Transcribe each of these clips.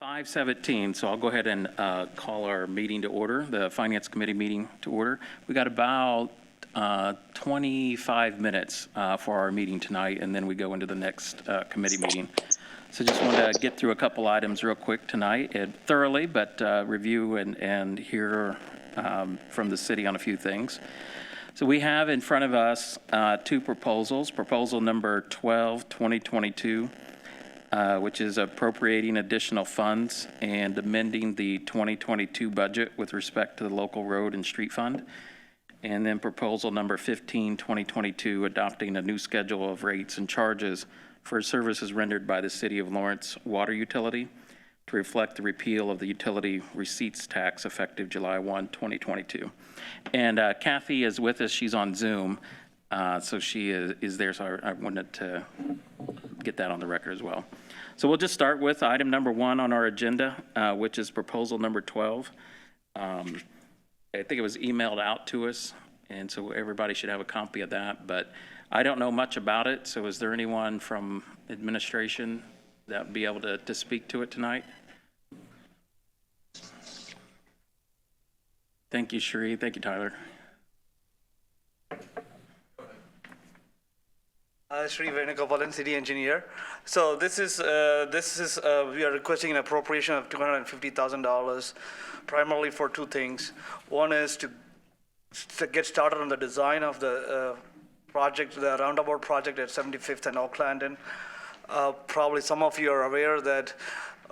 5:17, so I'll go ahead and call our meeting to order, the Finance Committee meeting to order. We got about 25 minutes for our meeting tonight, and then we go into the next committee meeting. So just want to get through a couple items real quick tonight, and thoroughly, but review and hear from the city on a few things. So we have in front of us two proposals. Proposal number 12, 2022, which is appropriating additional funds and amending the 2022 budget with respect to the local road and street fund. And then proposal number 15, 2022, adopting a new schedule of rates and charges for services rendered by the City of Lawrence Water Utility to reflect the repeal of the utility receipts tax effective July 1, 2022. And Kathy is with us. She's on Zoom. So she is there, so I wanted to get that on the record as well. So we'll just start with item number 1 on our agenda, which is proposal number 12. I think it was emailed out to us, and so everybody should have a copy of that, but I don't know much about it, so is there anyone from administration that would be able to speak to it tonight? Thank you, Sheree. Thank you, Tyler. Sri Venugopalan, city engineer. So this is we are requesting an appropriation of $250,000, primarily for two things. One is to get started on the design of the project, the roundabout project at 75th and Oak Landon. Probably some of you are aware that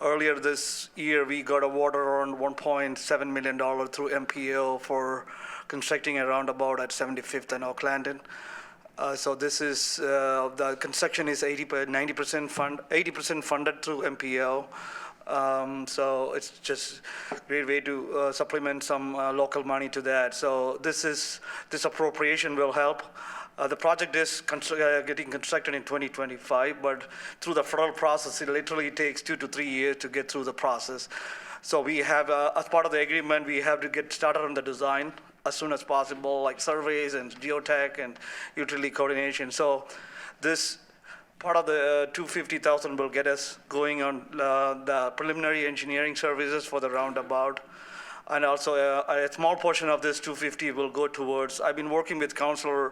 earlier this year we got awarded around $1.7 million through MPO for constructing a roundabout at 75th and Oak Landon. So this is, the construction is 80% funded through MPO. So it's just a great way to supplement some local money to that. So this appropriation will help. The project is getting constructed in 2025, but through the federal process, it literally takes 2 to 3 years to get through the process. So we have, as part of the agreement, we have to get started on the design as soon as possible, like surveys and geotech and utility coordination. So this part of the $250,000 will get us going on the preliminary engineering services for the roundabout. And also a small portion of this $250 will go towards, I've been working with Councilor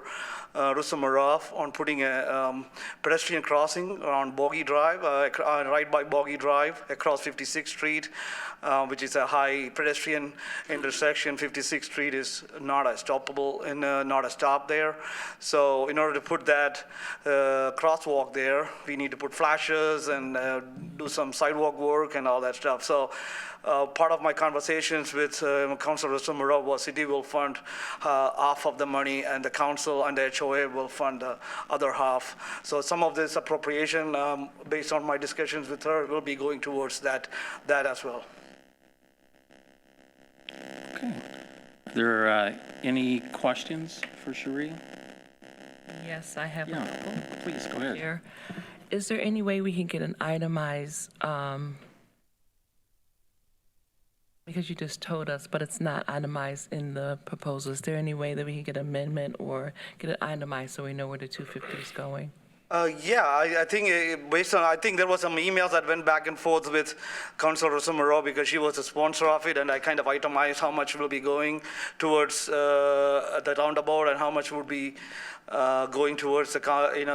Rustam Araf on putting a pedestrian crossing around Bogey Drive, right by Bogey Drive across 56th Street, which is a high pedestrian intersection. 56th Street is not a stoppable and not a stop there. So in order to put that crosswalk there, we need to put flashes and do some sidewalk work and all that stuff. So part of my conversations with Councilor Rustam Araf was city will fund half of the money and the council and the HOA will fund the other half. So some of this appropriation, based on my discussions with her, will be going towards that as well. Okay. Are there any questions for Sheree? Yes, I have. Yeah, please go ahead. Here. Is there any way we can get an itemized, because you just told us, but it's not itemized in the proposal. Is there any way that we can get an amendment or get it itemized so we know where the 250 is going? Yeah, I think I think there was some emails that went back and forth with Councilor Rustam Araf because she was the sponsor of it, and I kind of itemized how much will be going towards the roundabout and how much would be going towards the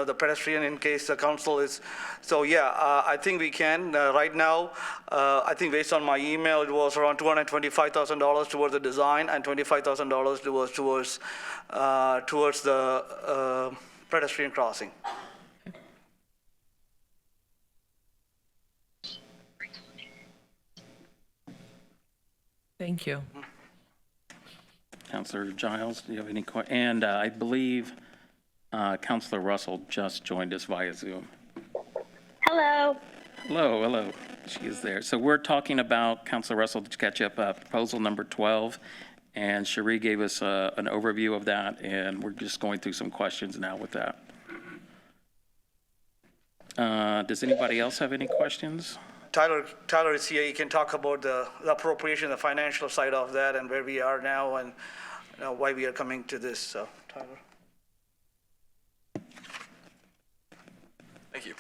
the pedestrian in case the council is. So yeah, I think we can right now. I think based on my email, it was around $225,000 towards the design and $25,000 towards the pedestrian crossing. Thank you. Councilor Giles, do you have any questions? And I believe Councilor Russell just joined us via Zoom. Hello. Hello. She is there. So we're talking about, Councilor Russell, to catch up, proposal number 12. And Sheree gave us an overview of that, and we're just going through some questions now with that. Does anybody else have any questions? Tyler is here. He can talk about the appropriation, the financial side of that, and where we are now, and why we are coming to this. So, Tyler. Thank you.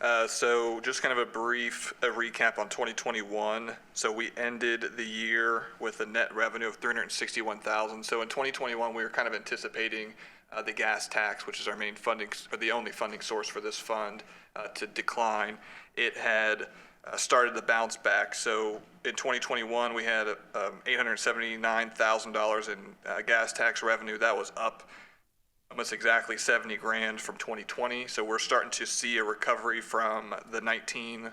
So just kind of a brief recap on 2021. So we ended the year with a net revenue of 361,000. So in 2021, we were kind of anticipating the gas tax, which is our main funding, or the only funding source for this fund, to decline. It had started to bounce back. So in 2021, we had $879,000 in gas tax revenue. That was up almost exactly 70 grand from 2020. So we're starting to see a recovery from the 19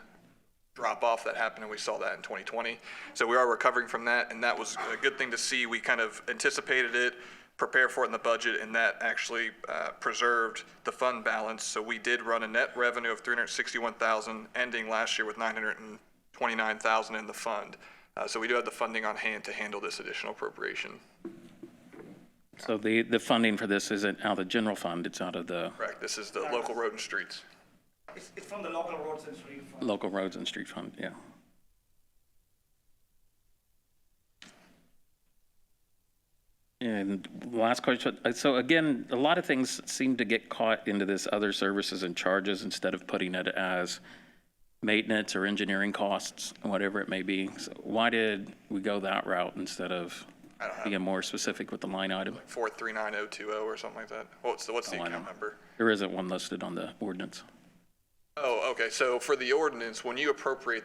drop off that happened, and we saw that in 2020. So we are recovering from that, and that was a good thing to see. We kind of anticipated it, prepared for it in the budget, and that actually preserved the fund balance. So we did run a net revenue of 361,000, ending last year with 929,000 in the fund. So we do have the funding on hand to handle this additional appropriation. So the funding for this isn't out of the general fund, it's out of the Correct. This is the local road and streets. It's from the local roads and street fund. local roads and street fund, yeah. And last question, so again, a lot of things seem to get caught into this other services and charges instead of putting it as maintenance or engineering costs, whatever it may be. So why did we go that route instead of being more specific with the line item? 439020 or something like that. What's the I account know. number? There isn't one listed on the ordinance. Oh, okay. So for the ordinance, when you appropriate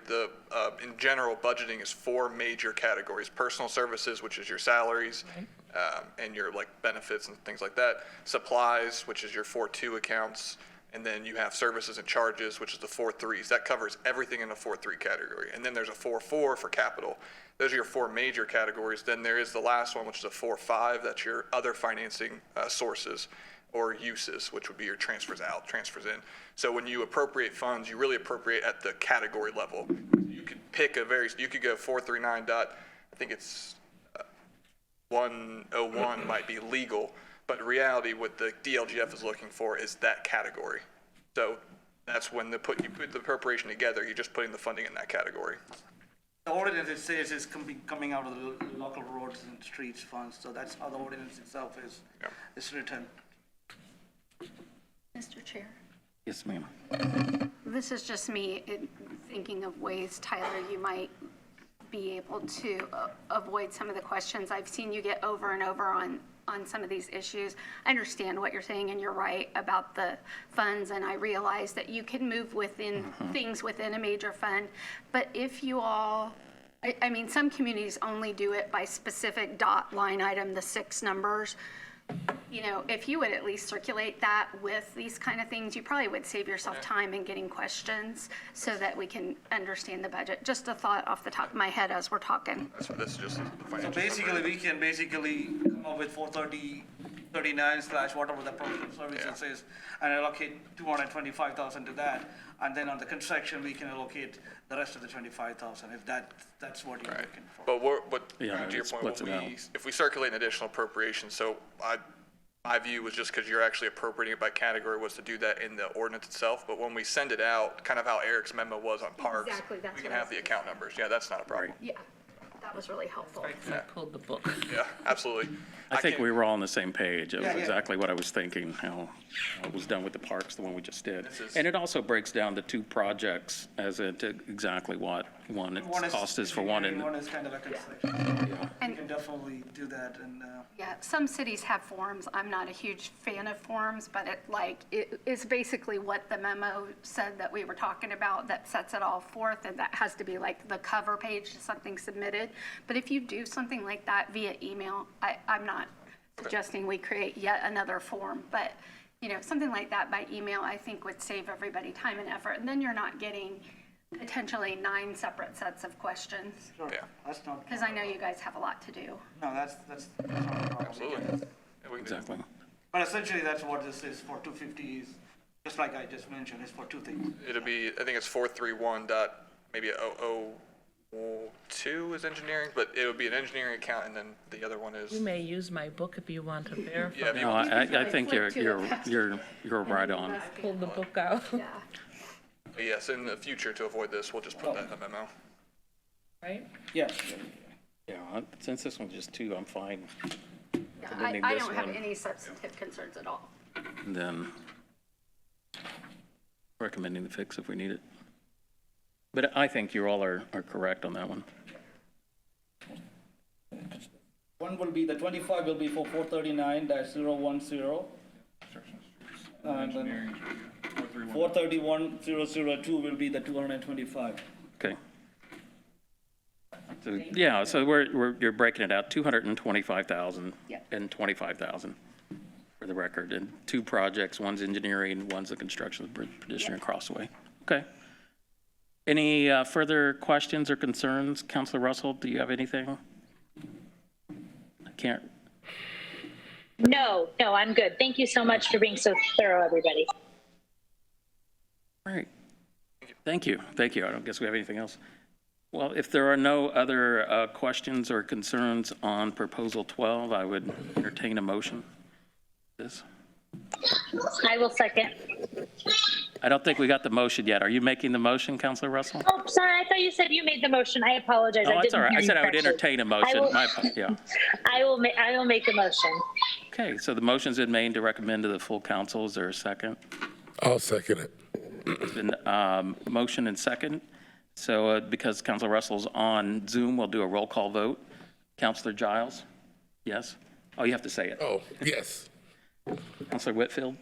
in general, budgeting is 4 major categories: personal services, which is your salaries, and your like benefits and things like that; supplies, which is your 4.2 accounts; and then you have services and charges, which is the 4.3s. That covers everything in the 4.3 category. And then there's a 4.4 for capital. Those are your 4 major categories. Then there is the last one, which is a 4.5. That's your other financing sources or uses, which would be your transfers out, transfers in. So when you appropriate funds, you really appropriate at the category level. You could pick you could go 439 dot, I think it's 101 might be legal, but in reality, what the DLGF is looking for is that category. So that's when you put the appropriation together, you're just putting the funding in that category. The ordinance, it says, is coming out of the local roads and streets funds, so that's how the ordinance itself is written. Mr. Chair, Yes, ma'am. this is just me thinking of ways, Tyler, you might be able to avoid some of the questions I've seen you get over and over on some of these issues. I understand what you're saying, and you're right about the funds, and I realize that you can move within things within a major fund. But if you all, I mean, some communities only do it by specific dot line item, the 6 numbers. You know, if you would at least circulate that with these kind of things, you probably would save yourself time in getting questions so that we can understand the budget. Just a thought off the top of my head as we're talking. So this is just the So financial. basically, we can come up with 439 / whatever the professional services is, and allocate 225,000 to that. And then on the construction, we can allocate the rest of the 25,000, if that's what you're Right. looking for. But Yeah, to your it point, splits it out. if we circulate an additional appropriation, so my view was just because you're actually appropriating it by category was to do that in the ordinance itself. But when we send it out, kind of how Eric's memo was on parks, Exactly, that's we can what I have was the account numbers. Yeah, that's not a problem. Yeah, that was really helpful. I pulled the book. Yeah, absolutely. I think can't- we were all on the same page. It was Yeah, yeah. exactly what I was thinking, how it was done with the parks, the one we just did. This is- And it also breaks down the 2 projects as into exactly what one its cost is for one. engineering, And one is kind of a construction. We And can definitely do that, and, yeah, some cities have forms. I'm not a huge fan of forms, but it is basically what the memo said that we were talking about that sets it all forth, and that has to be like the cover page to something submitted. But if you do something like that via email, I'm not suggesting we create yet another form, but, you know, something like that by email, I think would save everybody time and effort. And then you're not getting potentially 9 separate sets of questions, sure, Yeah. that's not. because I know you guys have a lot to do. No, that's not a problem. Absolutely. Yeah, we can do- exactly. But essentially, that's what this is for 250 is, just like I just mentioned, is for 2 things. It'll be, I think it's 431 dot, maybe 002 is engineering, but it would be an engineering account, and then the other one You is, may use my book if you want to verify. yeah, No, I think you're right on. Pull the book out, Yeah. but yes, in the future, to avoid this, we'll just put that in the memo. right? Yes. Yeah, since this one's just 2, I'm fine. Yeah, Amending I this don't have one. any substantive concerns at all. And then, recommending the fix if we need it. But I think you all are correct on that one. One will be, the 25 will be for 439-010. And then 431-002 will be the 225. Okay. So, yeah, so you're breaking it out, 225,000 and 25,000 for the record, and two projects, one's engineering, one's the construction of the Petitioner Crossway. Okay. Any further questions or concerns? Councilor Russell, do you have anything? I can't. No, I'm good. Thank you so much for being so thorough, everybody. All right. Thank you. Thank you. I don't guess we have anything else. Well, if there are no other questions or concerns on Proposal 12, I would entertain a motion. This. I will second. I don't think we got the motion yet. Are you making the motion, Councilor Russell? Oh, sorry, I thought you said you made the motion. I apologize. Oh, I that's didn't all right. hear I you said I would correctly. entertain a motion. Yeah. I will make a motion. Okay, so the motion's been made to recommend to the full council. Is there a second? I'll second it. It's been motion and second. So because Councilor Russell's on Zoom, we'll do a roll call vote. Councilor Giles? Yes? Oh, you have to say it. Oh, yes. Councilor Whitfield?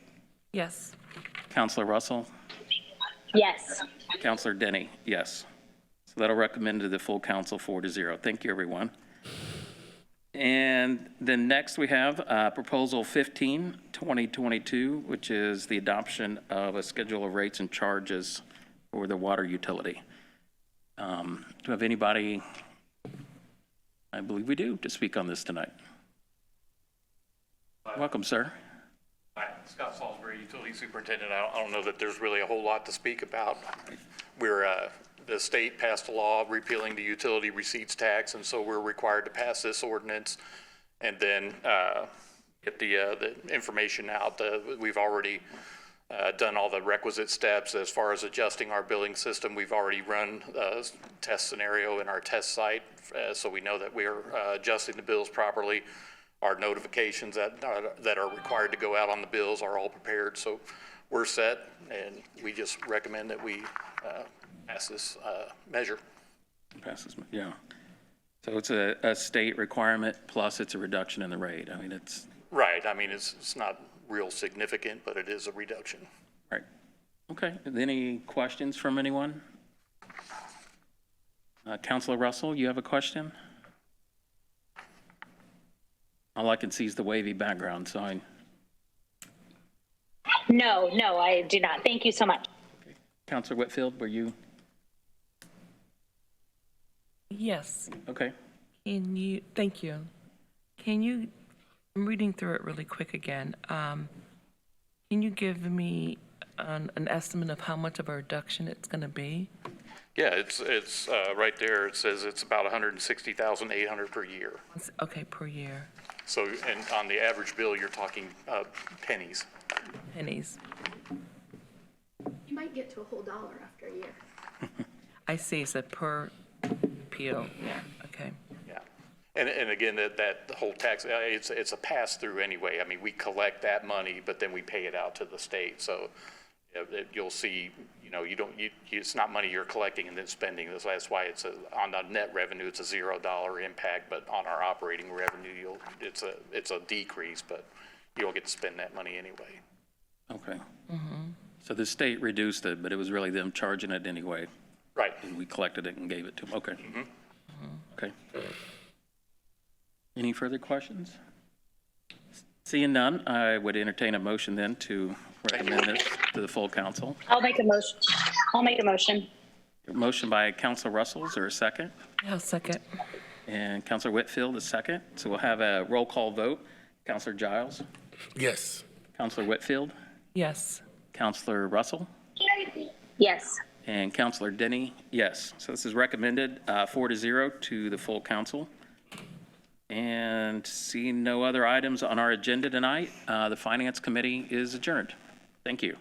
Yes. Councilor Russell? Yes. Councilor Denny? Yes. So that'll recommend to the full council 4-0. Thank you, everyone. And then next we have Proposal 15, 2022, which is the adoption of a schedule of rates and charges for the water utility. Do we have anybody, I believe we do, to speak on this tonight? Welcome, sir. Hi, Scott Salisbury, Utility Superintendent. I don't know that there's really a whole lot to speak about. The state passed a law repealing the utility receipts tax, and so we're required to pass this ordinance and then get the information out. We've already done all the requisite steps as far as adjusting our billing system. We've already run a test scenario in our test site, so we know that we are adjusting the bills properly. Our notifications that are required to go out on the bills are all prepared, so we're set, and we just recommend that we pass this measure. Passes, yeah. So it's a state requirement, plus it's a reduction in the rate. I mean, it's, Right. I mean, it's not real significant, but it is a reduction. right. Okay, any questions from anyone? Councilor Russell, you have a question? All I can see is the wavy background sign. No, I do not. Thank you so much. Councilor Whitfield, were you? Yes. Okay. Thank you. I'm reading through it really quick again. Can you give me an estimate of how much of a reduction it's going to be? Yeah, it's right there. It says it's about $160,800 per year. Okay, per year. So, and on the average bill, you're talking pennies. Pennies. You might get to a whole dollar after a year. I see, it's a per appeal. Yeah, okay. Yeah. And again, that whole tax, it's a pass-through anyway. I mean, we collect that money, but then we pay it out to the state. So you'll see, it's not money you're collecting and then spending. That's why on the net revenue, it's a $0 impact, but on our operating revenue, it's a decrease, but you don't get to spend that money anyway. Okay. So the state reduced it, but it was really them charging it anyway. Right. And we collected it and gave it to them. Okay. Okay. Any further questions? Seeing none, I would entertain a motion then to recommend this to the full council. I'll make a motion. Motion by Councilor Russell, is there a second? Yeah, second. And Councilor Whitfield, a second. So we'll have a roll call vote. Councilor Giles, Yes. Councilor Whitfield, Yes. Councilor Russell, Yes. and Councilor Denny, yes. So this is recommended 4-0 to the full council. And seeing no other items on our agenda tonight, the Finance Committee is adjourned. Thank you.